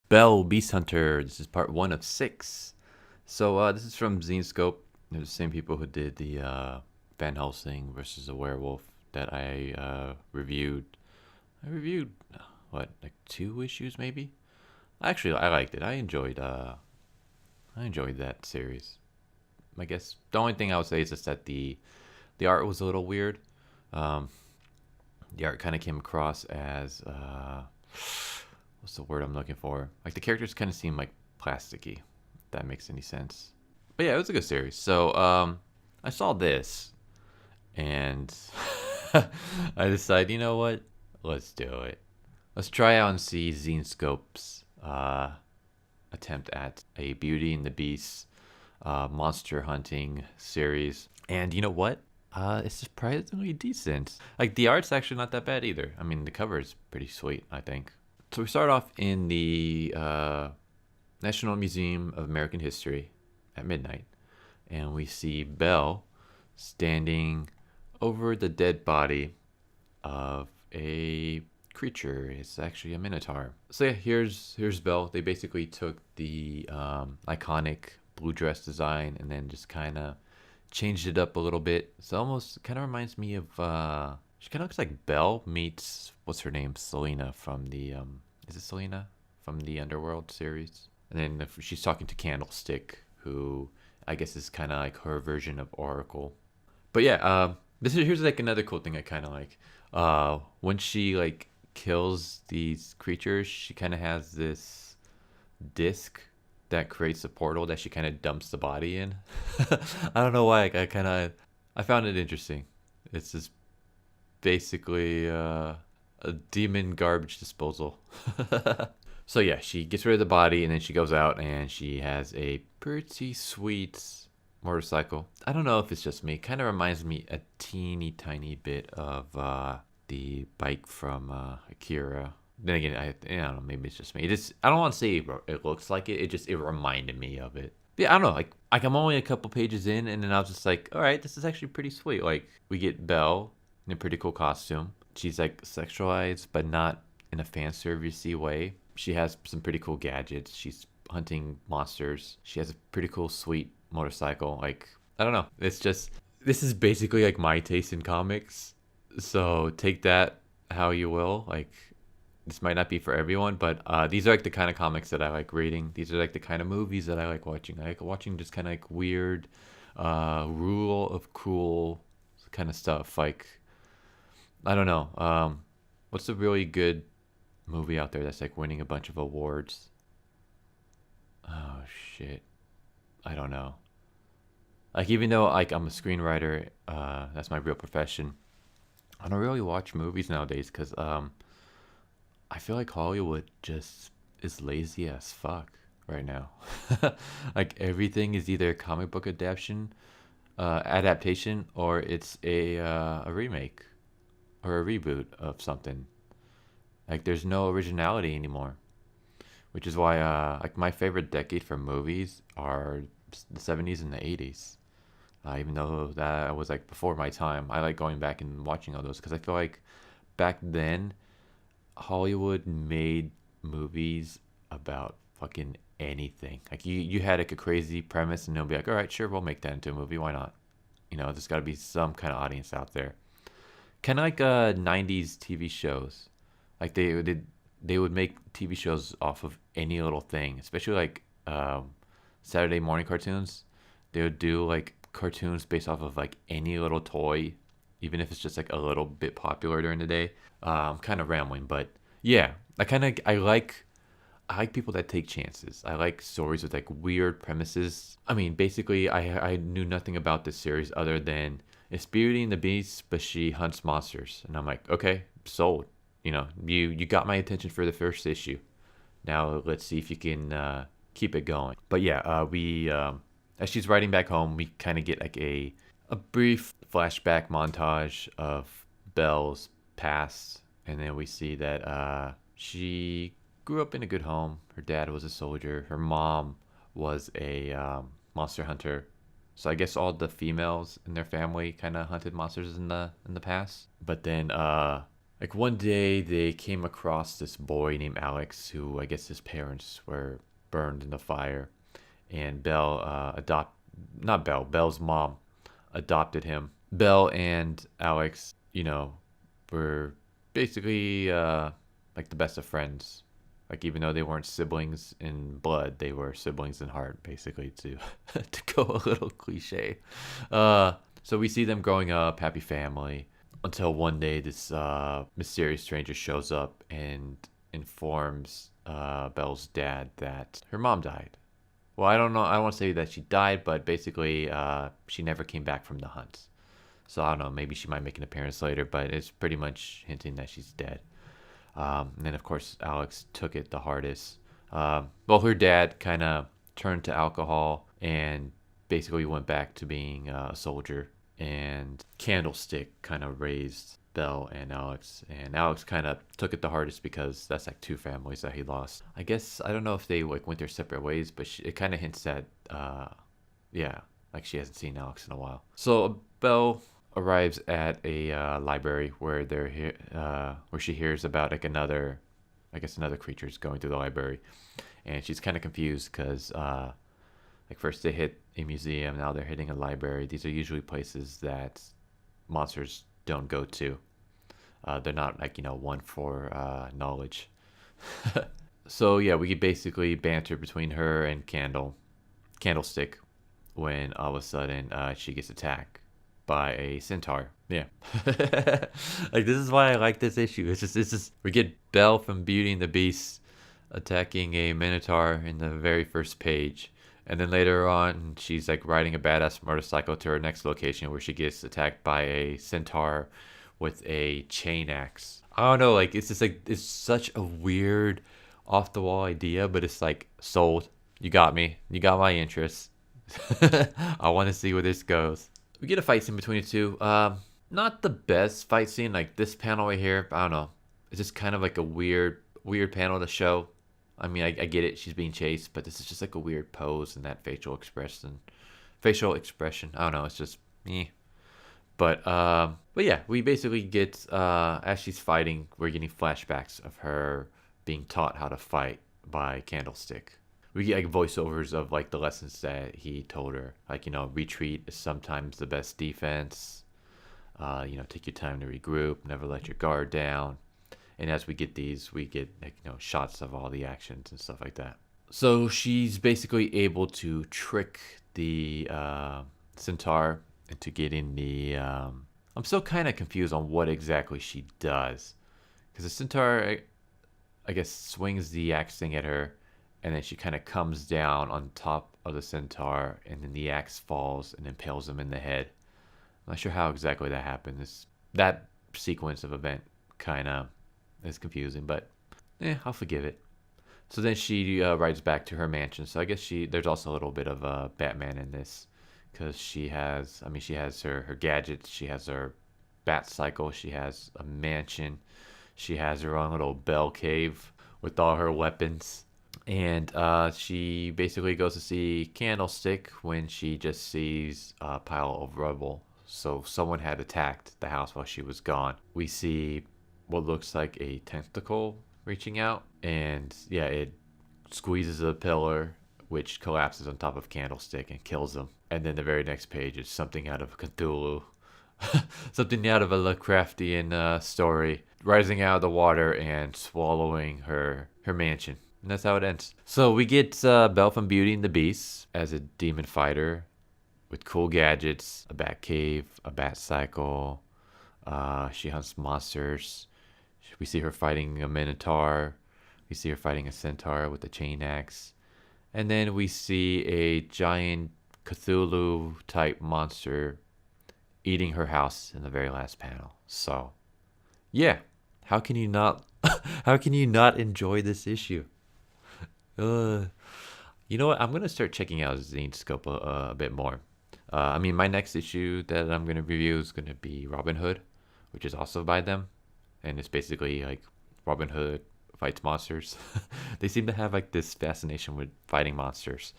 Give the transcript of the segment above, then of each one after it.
Belle Beast Hunter. This is part 1 of 6. So this is from Zenescope. They're the same people who did the Van Helsing versus a werewolf that I reviewed. I reviewed what, like 2 issues maybe. Actually, I liked it. I enjoyed that series. I guess the only thing I would say is just that the art was a little weird. Um, the art kind of came across as what's the word I'm looking for? Like the characters kind of seem like plasticky. If that makes any sense. But yeah, it was a good series. So I saw this and I decided, you know what? Let's do it. Let's try out and see Zenescope's attempt at a Beauty and the Beast monster hunting series. And you know what? It's surprisingly decent. Like the art's actually not that bad either. I mean, the cover is pretty sweet, I think. So we start off in the National Museum of American History at midnight, and we see Belle standing over the dead body of a creature. It's actually a Minotaur. So yeah, here's Belle. They basically took the iconic blue dress design and then just kind of changed it up a little bit. It's almost kind of reminds me of she kind of looks like Belle meets what's her name, Selena from the is it Selena from the Underworld series? And then she's talking to Candlestick, who I guess is kind of like her version of Oracle. But yeah, here's like another cool thing I kind of like. When she like kills these creatures, she kind of has this disc that creates a portal that she kind of dumps the body in. I don't know why. I found it interesting. It's just basically a demon garbage disposal. So yeah, she gets rid of the body and then she goes out and she has a pretty sweet motorcycle. I don't know if it's just me. Kind of reminds me a teeny tiny bit of the bike from Akira. Then again, I don't know. Maybe it's just me. I don't want to say it looks like it. It reminded me of it. Yeah, I don't know. Like I'm only a couple pages in, and then I was just like, all right, this is actually pretty sweet. Like we get Belle in a pretty cool costume. She's like sexualized, but not in a fan servicey way. She has some pretty cool gadgets. She's hunting monsters. She has a pretty cool, sweet motorcycle. Like I don't know. It's just this is basically like my taste in comics. So take that how you will. Like this might not be for everyone, but these are like the kind of comics that I like reading. These are like the kind of movies that I like watching. I like watching just kind of like weird, rule of cool kind of stuff. Like I don't know. What's a really good movie out there that's like winning a bunch of awards? Oh shit, I don't know. Like even though like I'm a screenwriter, that's my real profession. I don't really watch movies nowadays because I feel like Hollywood just is lazy as fuck right now. Like everything is either a comic book adaptation, or it's a remake or a reboot of something. Like there's no originality anymore, which is why like my favorite decade for movies are the 70s and the 80s. Even though that was like before my time, I like going back and watching all those because I feel like back then Hollywood made movies about fucking anything. Like you had like a crazy premise and they'll be like, all right, sure, we'll make that into a movie. Why not? You know, there's got to be some kind of audience out there. Kind of like 90s TV shows. Like they would make TV shows off of any little thing, especially like Saturday morning cartoons. They would do like cartoons based off of like any little toy, even if it's just like a little bit popular during the day. I'm kind of rambling, but yeah, I like people that take chances. I like stories with like weird premises. I mean, basically, I knew nothing about this series other than it's Beauty and the Beast, but she hunts monsters, and I'm like, okay, sold. You know, you got my attention for the first issue. Now let's see if you can keep it going. But yeah, we as she's riding back home, we kind of get like a brief flashback montage of Belle's past, and then we see that she grew up in a good home. Her dad was a soldier. Her mom was a monster hunter. So I guess all the females in their family kind of hunted monsters in the past. But then Like one day they came across this boy named Alex, who I guess his parents were burned in the fire, and Belle not Belle, Belle's mom adopted him. Belle and Alex, were basically like the best of friends. Like even though they weren't siblings in blood, they were siblings in heart, basically to to go a little cliche. So we see them growing up, happy family, until one day this mysterious stranger shows up and informs Belle's dad that her mom died. Well, I don't know. I don't want to say that she died, but basically, she never came back from the hunt. So I don't know. Maybe she might make an appearance later, but it's pretty much hinting that she's dead. And then, of course, Alex took it the hardest. Well, her dad kind of turned to alcohol and basically went back to being a soldier. And Candlestick kind of raised Belle and Alex. And Alex kind of took it the hardest because that's like two families that he lost. I guess, I don't know if they like went their separate ways, but it kind of hints that, yeah, like she hasn't seen Alex in a while. So Belle arrives at a library where where she hears about like another creature is going through the library, and she's kind of confused because like first they hit a museum, now they're hitting a library. These are usually places that monsters don't go to. They're not like one for knowledge. So yeah, we basically banter between her and Candlestick when all of a sudden she gets attacked by a centaur. Yeah. Like this is why I like this issue. It's just we get Belle from Beauty and the Beast attacking a Minotaur in the very first page. And then later on, she's like riding a badass motorcycle to her next location where she gets attacked by a centaur with a chain axe. I don't know, like it's just like it's such a weird off the wall idea, but it's like sold. You got me. You got my interest. I want to see where this goes. We get a fight scene between the two. Not the best fight scene. Like this panel right here, I don't know. It's just kind of like a weird panel to show. I mean, I get it. She's being chased, but this is just like a weird pose and that facial expression. I don't know. It's just me. But yeah, we basically get as she's fighting, we're getting flashbacks of her being taught how to fight by Candlestick. We get like voiceovers of like the lessons that he told her, like retreat is sometimes the best defense. Take your time to regroup, never let your guard down. And as we get these, we get like shots of all the actions and stuff like that. So she's basically able to trick the centaur into getting the. I'm still kind of confused on what exactly she does, because the centaur, I guess, swings the axe thing at her, and then she kind of comes down on top of the centaur, and then the axe falls and impales him in the head. I'm not sure how exactly that happens. That sequence of event kind of is confusing, but I'll forgive it. So then she rides back to her mansion. So I guess there's also a little bit of Batman in this, because she has her gadgets, she has her bat cycle, she has a mansion, she has her own little Belle cave with all her weapons. And she basically goes to see Candlestick when she just sees a pile of rubble. So someone had attacked the house while she was gone. We see what looks like a tentacle reaching out, and yeah, it squeezes a pillar, which collapses on top of Candlestick and kills him. And then the very next page is something out of Cthulhu, something out of a Lovecraftian story, rising out of the water and swallowing her mansion. And that's how it ends. So we get Belle from Beauty and the Beast as a demon fighter with cool gadgets, a bat cave, a bat cycle. She hunts monsters. We see her fighting a Minotaur. We see her fighting a centaur with a chain axe. And then we see a giant Cthulhu-type monster eating her house in the very last panel. So, yeah. How can you not enjoy this issue? You know what? I'm going to start checking out Zenescope a bit more. My next issue that I'm going to review is going to be Robin Hood, which is also by them. And it's basically like Robin Hood fights monsters. They seem to have like this fascination with fighting monsters.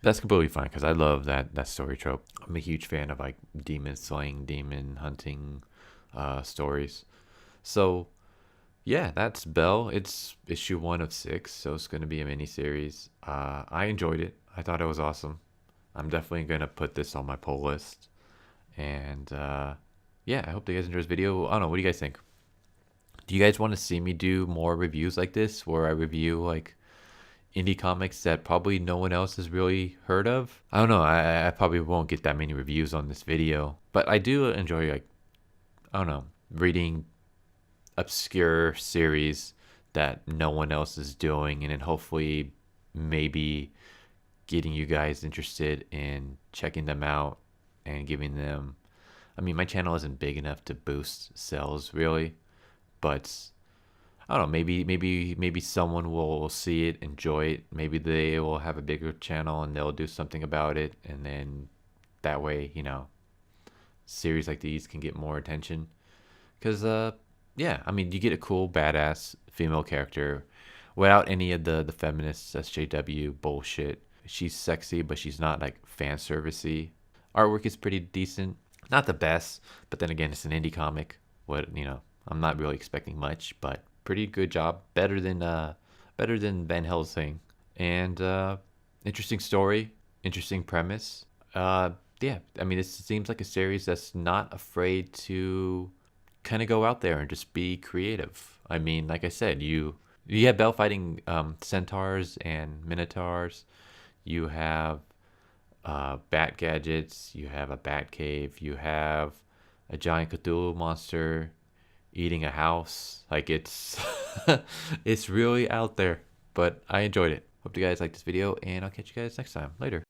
That's completely fine because I love that story trope. I'm a huge fan of like demon slaying, demon hunting stories. So yeah, that's Belle. It's issue 1 of 6, so it's gonna be a mini series. I enjoyed it. I thought it was awesome. I'm definitely gonna put this on my pull list. And yeah, I hope you guys enjoy this video. I don't know. What do you guys think? Do you guys want to see me do more reviews like this, where I review like indie comics that probably no one else has really heard of? I don't know. I probably won't get that many reviews on this video, but I do enjoy, like, I don't know, reading obscure series that no one else is doing, and then hopefully maybe getting you guys interested in checking them out and giving them. I mean, my channel isn't big enough to boost sales really, but I don't know, maybe someone will see it, enjoy it. Maybe they will have a bigger channel and they'll do something about it, and then that way, series like these can get more attention. Cause yeah, I mean, you get a cool badass female character without any of the feminist SJW bullshit. She's sexy, but she's not like fan servicey. Artwork is pretty decent, not the best, but then again, it's an indie comic. I'm not really expecting much, but pretty good job. Better than Van Helsing. And interesting story, interesting premise. Yeah, I mean, it seems like a series that's not afraid to kind of go out there and just be creative. I mean, like I said, you have Belle fighting centaurs and minotaurs. You have bat gadgets. You have a bat cave. You have a giant Cthulhu monster eating a house. Like, it's it's really out there, but I enjoyed it. Hope you guys liked this video, and I'll catch you guys next time. Later.